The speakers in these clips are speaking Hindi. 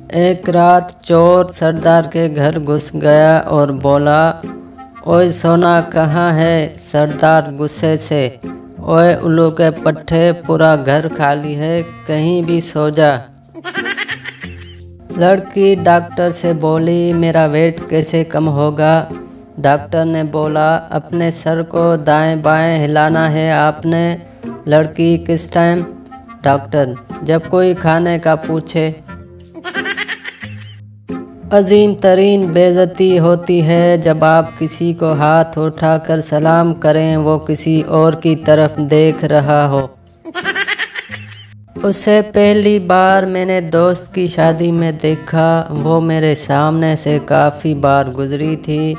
एक रात चोर सरदार के घर घुस गया और बोला, ओए सोना कहाँ है। सरदार गुस्से से, ओए उल्लू के पट्टे, पूरा घर खाली है, कहीं भी सो जा। लड़की डॉक्टर से बोली, मेरा वेट कैसे कम होगा। डॉक्टर ने बोला, अपने सर को दाएं बाएं हिलाना है आपने। लड़की, किस टाइम। डॉक्टर, जब कोई खाने का पूछे। अजीम तरीन बेइज्जती होती है जब आप किसी को हाथ उठाकर सलाम करें, वो किसी और की तरफ देख रहा हो। उसे पहली बार मैंने दोस्त की शादी में देखा। वो मेरे सामने से काफ़ी बार गुजरी थी।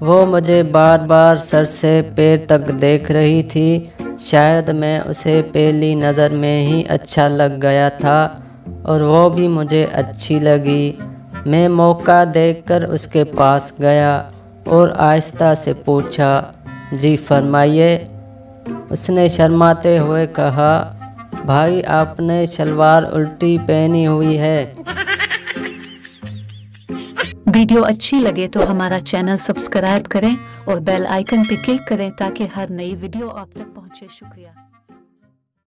वो मुझे बार बार सर से पैर तक देख रही थी। शायद मैं उसे पहली नज़र में ही अच्छा लग गया था और वो भी मुझे अच्छी लगी। मैं मौका देखकर उसके पास गया और आहिस्ता से पूछा, जी फरमाइए। उसने शर्माते हुए कहा, भाई आपने शलवार उल्टी पहनी हुई है। वीडियो अच्छी लगे तो हमारा चैनल सब्सक्राइब करें और बेल आइकन पे क्लिक करें ताकि हर नई वीडियो आप तक पहुंचे। शुक्रिया।